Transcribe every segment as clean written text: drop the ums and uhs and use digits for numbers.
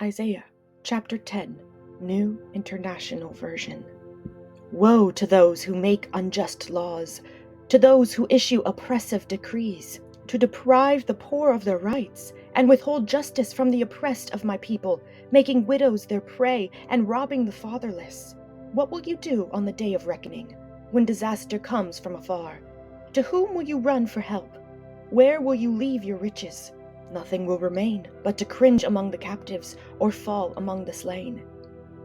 Isaiah chapter 10, New International Version. Woe to those who make unjust laws, to those who issue oppressive decrees, to deprive the poor of their rights, and withhold justice from the oppressed of my people, making widows their prey and robbing the fatherless. What will you do on the day of reckoning, when disaster comes from afar? To whom will you run for help? Where will you leave your riches? Nothing will remain but to cringe among the captives or fall among the slain.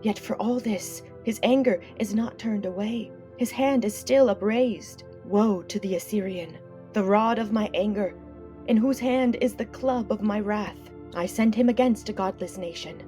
Yet for all this, his anger is not turned away. His hand is still upraised. Woe to the Assyrian, the rod of my anger, in whose hand is the club of my wrath. I send him against a godless nation.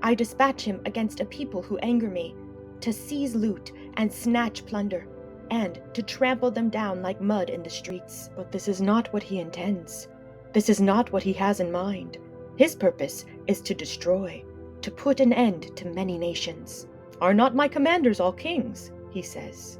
I dispatch him against a people who anger me, to seize loot and snatch plunder, and to trample them down like mud in the streets. But this is not what he intends. This is not what he has in mind. His purpose is to destroy, to put an end to many nations. Are not my commanders all kings? He says.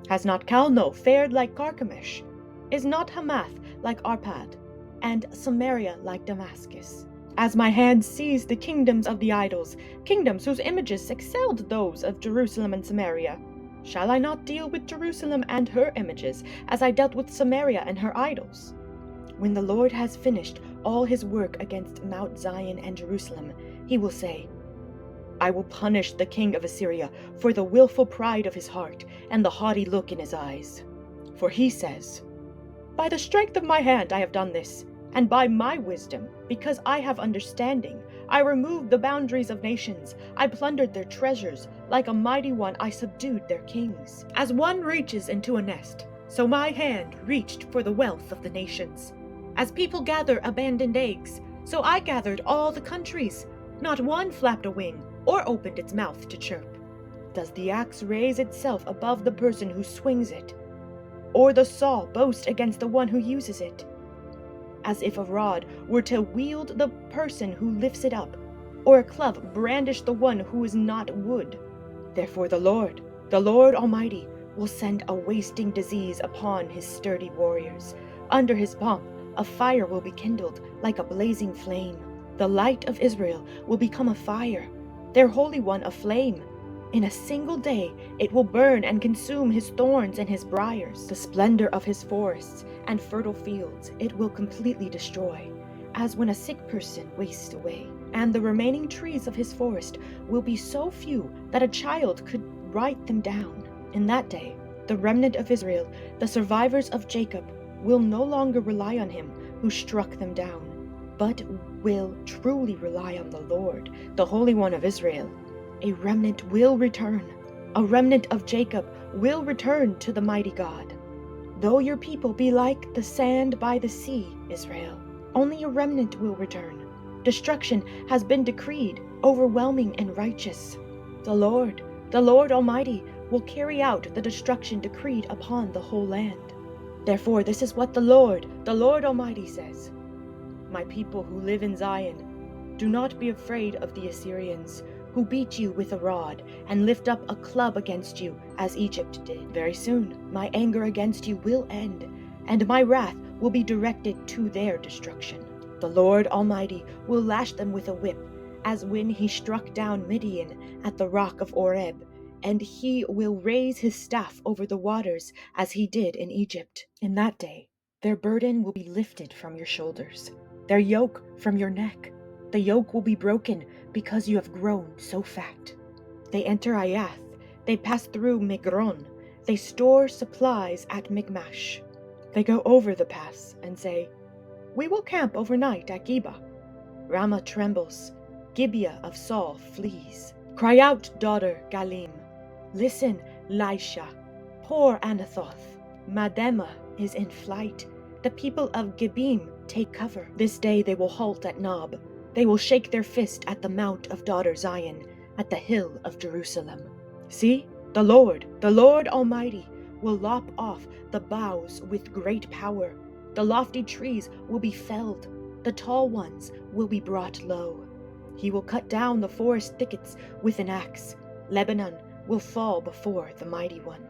Has not Calno fared like Carchemish? Is not Hamath like Arpad, and Samaria like Damascus? As my hand seized the kingdoms of the idols, kingdoms whose images excelled those of Jerusalem and Samaria, shall I not deal with Jerusalem and her images as I dealt with Samaria and her idols? When the Lord has finished all his work against Mount Zion and Jerusalem, he will say, I will punish the king of Assyria for the willful pride of his heart and the haughty look in his eyes. For he says, by the strength of my hand I have done this, and by my wisdom, because I have understanding, I removed the boundaries of nations. I plundered their treasures. Like a mighty one, I subdued their kings. As one reaches into a nest, so my hand reached for the wealth of the nations. As people gather abandoned eggs, so I gathered all the countries. Not one flapped a wing or opened its mouth to chirp. Does the axe raise itself above the person who swings it, or the saw boast against the one who uses it? As if a rod were to wield the person who lifts it up, or a club brandish the one who is not wood. Therefore the Lord Almighty, will send a wasting disease upon his sturdy warriors. Under his pomp, a fire will be kindled like a blazing flame. The light of Israel will become a fire, their Holy One a flame. In a single day it will burn and consume his thorns and his briars. The splendor of his forests and fertile fields it will completely destroy, as when a sick person wastes away. And the remaining trees of his forest will be so few that a child could write them down. In that day, the remnant of Israel, the survivors of Jacob, will no longer rely on him who struck them down, but will truly rely on the Lord, the Holy One of Israel. A remnant will return. A remnant of Jacob will return to the mighty God. Though your people be like the sand by the sea, Israel, only a remnant will return. Destruction has been decreed, overwhelming and righteous. The Lord Almighty, will carry out the destruction decreed upon the whole land. Therefore, this is what the Lord Almighty says. My people who live in Zion, do not be afraid of the Assyrians, who beat you with a rod and lift up a club against you, as Egypt did. Very soon, my anger against you will end, and my wrath will be directed to their destruction. The Lord Almighty will lash them with a whip, as when he struck down Midian at the rock of Oreb, and he will raise his staff over the waters as he did in Egypt. In that day, their burden will be lifted from your shoulders, their yoke from your neck. The yoke will be broken because you have grown so fat. They enter Ayath, they pass through Migron, they store supplies at Michmash. They go over the pass and say, we will camp overnight at Geba. Ramah trembles, Gibeah of Saul flees. Cry out, daughter Galim. Listen, Laisha. Poor Anathoth. Madema is in flight. The people of Gebim take cover. This day they will halt at Nob. They will shake their fist at the mount of daughter Zion, at the hill of Jerusalem. See, the Lord Almighty, will lop off the boughs with great power. The lofty trees will be felled. The tall ones will be brought low. He will cut down the forest thickets with an axe. Lebanon will fall before the mighty one.